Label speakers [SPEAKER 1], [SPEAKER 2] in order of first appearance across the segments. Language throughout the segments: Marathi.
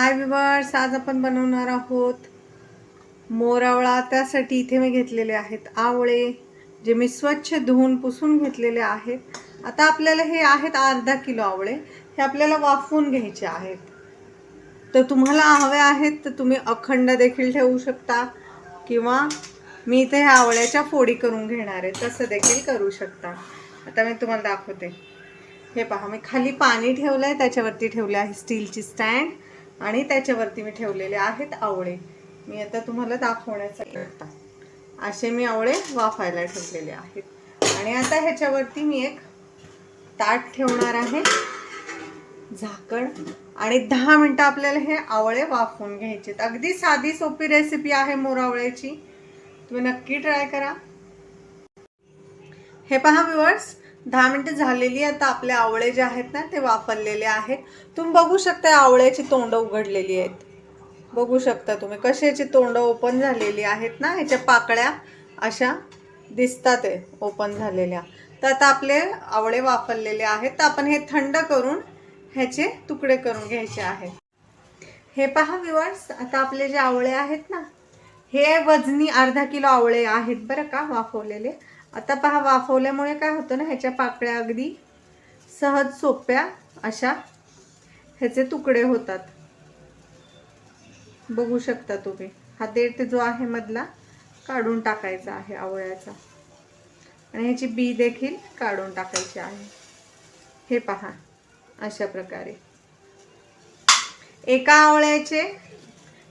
[SPEAKER 1] हाय व्यूअर्स, आज आपण बनवणार आहोत मोरावळा। त्यासाठी इथे मी घेतलेले आहेत आवळे, जे मी स्वच्छ धुवून पुसून घेतलेले आहेत। आता आपल्याला हे आहेत अर्धा किलो आवळे, हे आपल्याला वाफवून घ्यायचे आहेत। तर तुम्हाला हवे आहेत तर तुम्ही अखंड देखील ठेवू शकता, किंवा मी इथे ह्या आवळ्याच्या फोडी करून घेणार आहे, तसं देखील करू शकता। आता मी तुम्हाला दाखवते। हे पहा, मी खाली पाणी ठेवलंय, त्याच्यावरती ठेवले आहे स्टीलची स्टँड आणि त्याच्यावरती मी ठेवलेले आहेत आवळे। मी आता तुम्हाला दाखवण्याचा करता, असे मी आवळे वाफायला ठेवलेले आहेत। आणि आता ह्याच्यावरती मी एक ताट ठेवणार आहे, झाकण, आणि 10 मिनिटं आपल्याला हे आवळे वाफवून घ्यायचे। अगदी साधी सोपी रेसिपी आहे मोरावळ्याची, तुम्ही नक्की ट्राय करा। हे पहा व्यूअर्स, 10 मिनिटं झालेली। आता आपले आवळे जे आहेत ना ते वाफरलेले आहेत। तुम्ही बघू शकता आवळ्याची तोंड उघडलेली आहेत, बघू शकता तुम्ही कशाची तोंड ओपन झालेली आहेत ना, ह्याच्या पाकळ्या अशा दिसतात आहे ओपन झालेल्या। तर आता आपले आवळे वाफरलेले आहेत, तर आपण हे थंड करून ह्याचे तुकडे करून घ्यायचे आहेत। हे पहा व्यूअर्स, आता आपले जे आवळे आहेत ना, हे वजनी अर्धा किलो आवळे आहेत बरं का, वाफवलेले। आता पहा, वाफवल्यामुळे काय होतं ना, ह्याच्या पाकळ्या अगदी सहज सोप्या अशा ह्याचे तुकडे होतात, बघू शकता तुम्ही। हा देठ जो आहे मधला काढून टाकायचा आहे आवळ्याचा, आणि ह्याची बी देखील काढून टाकायची आहे। हे पहा, अशा प्रकारे एका आवळ्याचे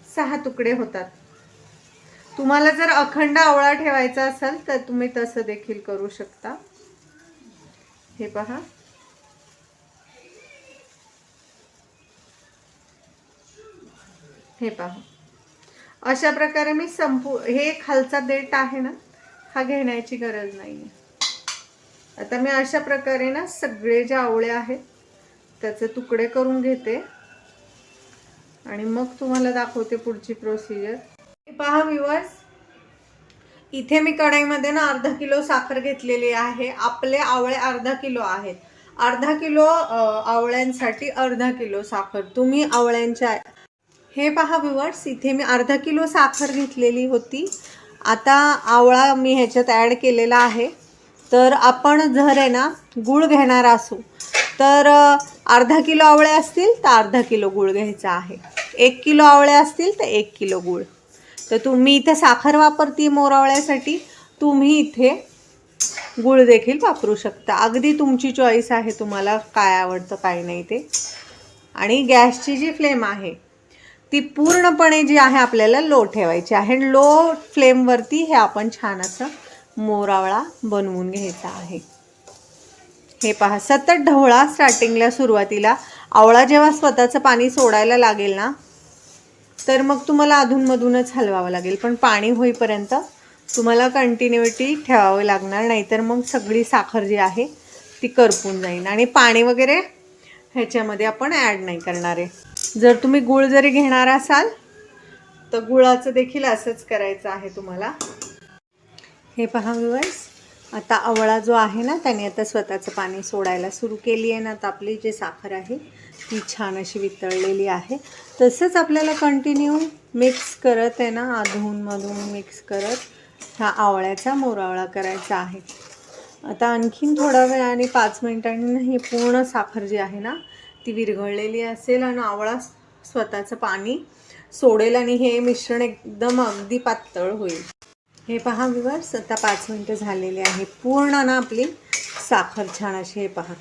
[SPEAKER 1] 6 तुकडे होतात। तुम्हाला जर अखंड आवळा ठेवायचा असेल तर तुम्ही तसं देखील करू शकता। हे पहा, हे पहा, अशा प्रकारे मी हे खालचा देठ आहे ना, हा घेण्याची गरज नाही। आता मी अशा प्रकारे ना सगळे जे आवळे आहेत त्याचे तुकडे करून घेते, आणि मग तुम्हाला दाखवते पुढची प्रोसिजर। पहा व्यूअर्स, इथे मी कढईमध्ये ना अर्धा किलो साखर घेतलेली आहे। आपले आवळे अर्धा किलो आहेत, अर्धा किलो आवळ्यांसाठी अर्धा किलो साखर तुम्ही आवळ्यांच्या। हे पहा व्यूअर्स, इथे मी अर्धा किलो साखर घेतलेली होती। आता आवळा मी ह्याच्यात ॲड केलेला आहे। तर आपण जर आहे ना गूळ घेणार असू तर अर्धा किलो आवळे असतील तर अर्धा किलो गूळ घ्यायचा आहे, 1 किलो आवळे असतील तर 1 किलो गूळ। तर तुम्ही इथे साखर वापरते मोरावळ्यासाठी, तुम्ही इथे गूळ देखील वापरू शकता। अगदी तुमची चॉईस आहे, तुम्हाला काय आवडतं काय नाही ते। आणि गॅसची जी फ्लेम आहे ती पूर्णपणे जी आहे आपल्याला लो ठेवायची आहे। लो फ्लेमवरती हे आपण छान असं मोरावळा बनवून घ्यायचा आहे। हे पहा, सतत ढवळा स्टार्टिंगला, सुरुवातीला आवळा जेव्हा स्वतःचं पाणी सोडायला लागेल ना, तर मग तुम्हाला अधूनमधूनच हलवावं लागेल, पण पाणी होईपर्यंत तुम्हाला कंटिन्युटी ठेवावं लागणार, नाहीतर मग सगळी साखर जी आहे ती करपून जाईल, आणि पाणी वगैरे ह्याच्यामध्ये आपण ॲड नाही करणार आहे। जर तुम्ही गूळ जरी घेणार असाल तर गुळाचं देखील असंच करायचं आहे तुम्हाला। हे पहा व्यूअर्स, आता आवळा जो आहे ना त्याने आता स्वतःचं पाणी सोडायला सुरू केली आहे ना। आता आपली जी साखर आहे ती छान अशी वितळलेली आहे। तसंच आपल्याला कंटिन्यू मिक्स करत आहे ना, अधूनमधून मिक्स करत ह्या आवळ्याचा मोरावळा करायचा आहे। आता आणखीन थोडा वेळ आणि 5 मिनिटांनी ही पूर्ण साखर जी आहे ना ती विरघळलेली असेल, आणि आवळा स्वतःचं पाणी सोडेल, आणि हे मिश्रण एकदम अगदी पातळ होईल। हे पहा व्यूअर्स, आता 5 मिनिटं झालेली आहे। पूर्ण ना आपली साखर छान अशी, हे पहा,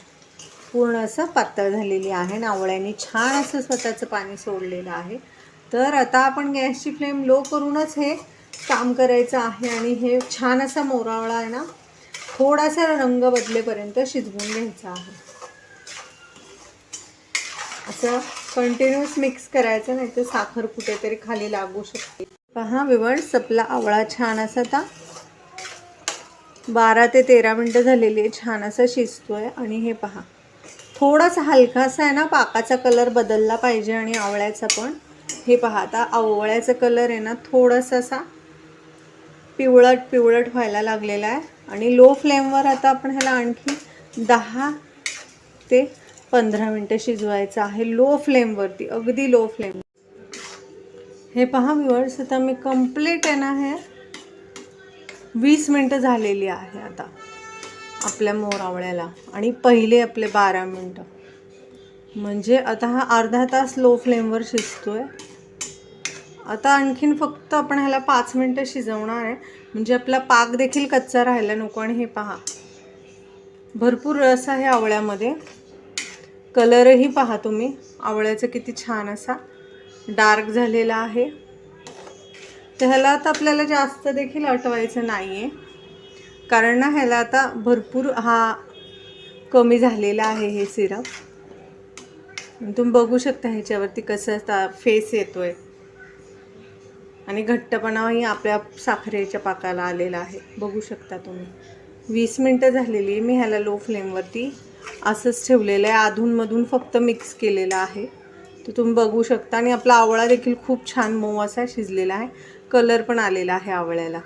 [SPEAKER 1] पूर्ण असं पातळ झालेली आहे, आणि आवळ्याने छान असं स्वतःचं पाणी सोडलेलं आहे। तर आता आपण गॅसची फ्लेम लो करूनच हे काम करायचं आहे, आणि हे छान असा मोरावळा आहे ना थोडासा रंग बदलेपर्यंत शिजवून घ्यायचा आहे। असं कंटिन्यूस मिक्स करायचं, नाही तर साखर कुठेतरी खाली लागू शकते। पहा व्यूअर्स, आपला आवळा छान असा आता 12 ते 13 मिनिटं झालेली आहे, छान असा शिजतोय। आणि हे पहा, थोडासा हलकासा आहे ना पाकाचा कलर बदलला पाहिजे, आणि आवळ्याचा पण। हे पहा, आता आवळ्याचा कलर आहे ना थोडासा असा पिवळट पिवळट व्हायला लागलेला आहे, आणि लो फ्लेमवर आता आपण ह्याला आणखी 10 ते 15 मिनिटं शिजवायचं आहे, लो फ्लेमवरती, अगदी लो फ्लेम। हे पहा व्ह्यूअर्स, आता मी कंप्लीट आहे ना हे 20 मिनटं झालेली आहे आता आपल्या मोरावळ्याला, आणि पहिले आपले 12 मिनटं, म्हणजे आता हा अर्धा तास लो फ्लेमवर शिजतोय. आता आणखीन फक्त आपण ह्याला 5 मिनटं शिजवणार आहे, म्हणजे आपला पाक देखील कच्चा राहायला नको. आणि हे पहा भरपूर रस आहे आवळ्यामध्ये. कलरही पहा तुम्ही आवळ्याचा किती छान असा डार्क झालेला आहे. तर ह्याला आता आपल्याला जास्त देखील आटवायचं नाही आहे, कारण ना ह्याला आता भरपूर हा कमी झालेला आहे हे सिरप. तुम्ही बघू शकता ह्याच्यावरती कसं फेस येतोय, आणि घट्टपणाही आपल्या साखरेच्या पाकाला आलेला आहे. बघू शकता तुम्ही 20 मिनटं झालेली. मी ह्याला लो फ्लेमवरती असंच ठेवलेलं आहे, अधूनमधून फक्त मिक्स केलेलं आहे. तर तुम्ही बघू शकता. आणि आपला आवळा देखील खूप छान मऊ असा शिजलेला आहे, कलर पण आलेला आहे आवळ्याला.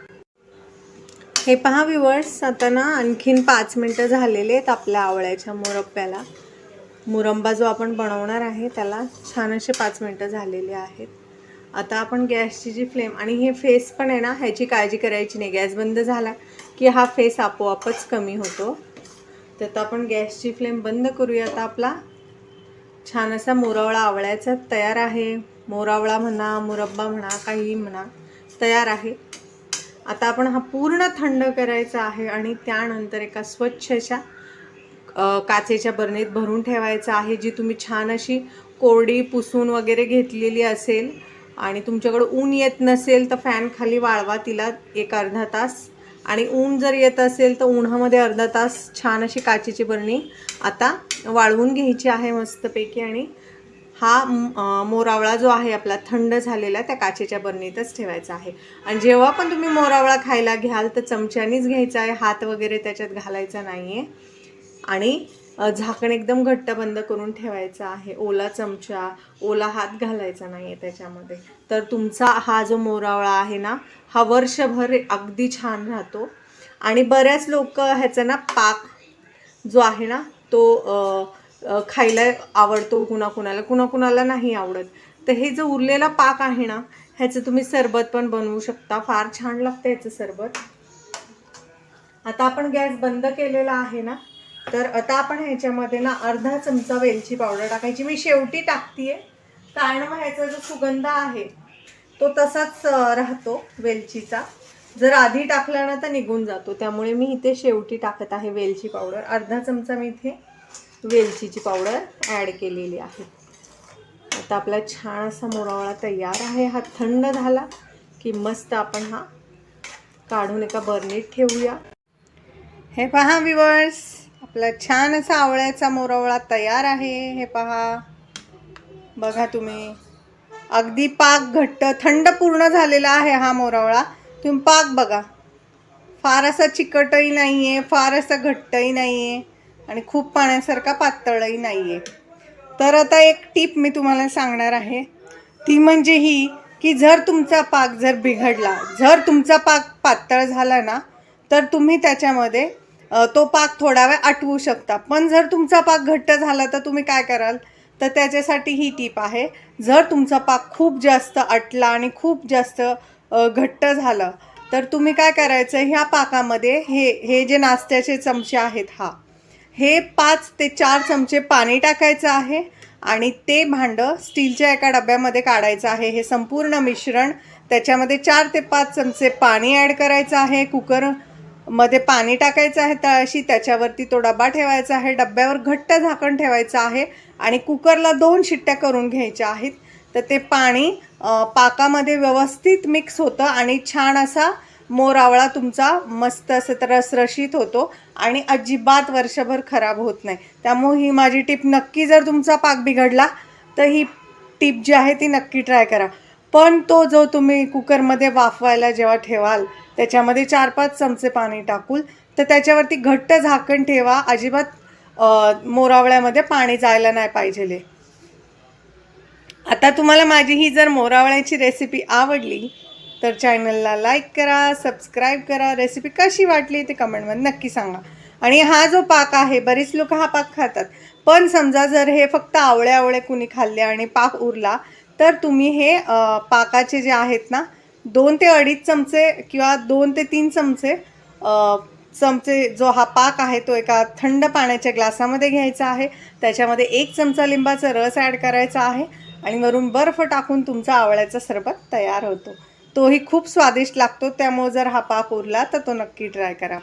[SPEAKER 1] हे पहा व्ह्यूअर्स, आता ना आणखीन 5 मिनटं झालेले आहेत आपल्या आवळ्याच्या मुरब्ब्याला. मुरंबा जो आपण बनवणार आहे त्याला छान असे 5 मिनटं झालेले आहेत. आता आपण गॅसची जी फ्लेम, आणि हे फेस पण आहे ना, ह्याची काळजी करायची नाही. गॅस बंद झाला की हा फेस आपोआपच कमी होतो. तर आता आपण गॅसची फ्लेम बंद करूया. आता आपला छान असा मोरावळा आवळ्याचा तयार आहे. मोरावळा म्हणा, मुरब्बा म्हणा, काहीही म्हणा, तयार आहे. आता आपण हा पूर्ण थंड करायचा आहे, आणि त्यानंतर एका स्वच्छ अशा काचेच्या बरणीत भरून ठेवायचा आहे, जी तुम्ही छान अशी कोरडी पुसून वगैरे घेतलेली असेल. आणि तुमच्याकडे ऊन येत नसेल तर फॅन खाली वाळवा तिला एक अर्धा तास. आणि ऊन जर येत असेल तर उन्हामध्ये अर्धा तास छान अशी काचेची बरणी आता वाळवून घ्यायची आहे मस्तपैकी. आणि हा मोरावळा जो आहे आपला थंड झालेला त्या काचेच्या बरणीतच ठेवायचा आहे. आणि जेव्हा पण तुम्ही मोरावळा खायला घ्याल तर चमच्यानीच घ्यायचा आहे, हात वगैरे त्याच्यात घालायचा नाही आहे. आणि झाकण एकदम घट्ट बंद करून ठेवायचं आहे. ओला चमचा, ओला हात घालायचा नाही आहे त्याच्यामध्ये. तर तुमचा हा जो मोरावळा आहे ना, हा वर्षभर अगदी छान राहतो. आणि बऱ्याच लोक ह्याचा ना पाक जो आहे ना तो खायला आवडतो, कुणाकुणाला नाही आवडत. तर हे जो उरलेला पाक आहे ना, ह्याचं तुम्ही सरबत पण बनवू शकता. फार छान लागतं ह्याचं सरबत. आता आपण गॅस बंद केलेला आहे ना, तर आता आपण ह्याच्यामध्ये ना अर्धा चमचा वेलची पावडर टाकायची. मी शेवटी टाकते आहे, कारण मग ह्याचा जो सुगंध आहे तो तसाच राहतो वेलचीचा. जर आधी टाकला ना तर निघून जातो, त्यामुळे मी इथे शेवटी टाकत आहे वेलची पावडर. अर्धा चमचा मी इथे वेलचीची पावडर ॲड केलेली आहे. आता आपला छान असा मोरावळा तयार आहे. हा थंड झाला की मस्त आपण हा काढून एका बरणीत ठेवूया. हे पहा व्ह्यूअर्स, आपला छान असा आवळ्याचा मोरावळा तयार आहे. हे पहा, बघा तुम्ही, अगदी पाक घट्ट थंड पूर्ण झालेला आहे हा मोरावळा. तुम्ही पाक बघा, फार असा चिकटही नाही आहे, फार असा घट्टही नाही आहे, आणि खूप पाण्यासारखा पातळही नाही आहे. तर आता एक टीप मी तुम्हाला सांगणार आहे, ती म्हणजे ही की जर तुमचा पाक जर बिघडला, जर तुमचा पाक पातळ झाला ना, तर तुम्ही त्याच्यामध्ये तो पाक थोडा वेळ आटवू शकता. पण जर तुमचा पाक घट्ट झाला तर तुम्ही काय कराल, तर त्याच्यासाठी ही टीप आहे. जर तुमचा पाक खूप जास्त आटला आणि खूप जास्त घट्ट झालं तर तुम्ही काय करायचं, ह्या पाकामध्ये हे जे नाश्त्याचे चमचे आहेत हे 5 ते 4 चमचे पाणी टाकायचं आहे. आणि ते भांडं स्टीलच्या एका डब्यामध्ये काढायचं आहे. हे संपूर्ण मिश्रण त्याच्यामध्ये 4 ते 5 चमचे पाणी ॲड करायचं आहे. कुकरमध्ये पाणी टाकायचं आहे तळाशी, त्याच्यावरती तो डबा ठेवायचा आहे. डब्यावर घट्ट झाकण ठेवायचं आहे आणि कुकरला 2 शिट्ट्या करून घ्यायच्या आहेत. तर ते पाणी पाकामध्ये व्यवस्थित मिक्स होतं आणि छान असा मोरावळा तुमचा मस्त असं तर रसरशीत होतो आणि अजिबात वर्षभर खराब होत नाही. त्यामुळे ही माझी टिप नक्की, जर तुमचा पाक बिघडला तर ही टिप जी आहे ती नक्की ट्राय करा. पण तो जो तुम्ही कुकरमध्ये वाफवायला जेव्हा ठेवाल त्याच्यामध्ये 4-5 चमचे पाणी टाकून तर त्याच्यावरती घट्ट झाकण ठेवा. अजिबात मोरावळ्यामध्ये पाणी जायला नाही पाहिजे. आता तुम्हाला माझी ही जर मोरावळ्याची रेसिपी आवडली तर चॅनलला लाईक करा, सबस्क्राईब करा. रेसिपी कशी वाटली ते कमेंटमध्ये नक्की सांगा. आणि हा जो पाक आहे, बरेच लोक हा पाक खातात, पण समजा जर हे फक्त आवळे कुणी खाल्ले आणि पाक उरला तर तुम्ही हे पाकाचे जे आहेत ना 2 ते 2.5 चमचे किंवा 2 ते 3 चमचे जो हा पाक आहे तो एका थंड पाण्याच्या ग्लासामध्ये घ्यायचा आहे. त्याच्यामध्ये 1 चमचा लिंबाचा रस ॲड करायचा आहे आणि वरून बर्फ टाकून तुमचा आवळ्याचा सरबत तयार होतो. तोही खूप स्वादिष्ट लागतो. त्यामुळे जर हा पाक उरला तर तो नक्की ट्राय करा.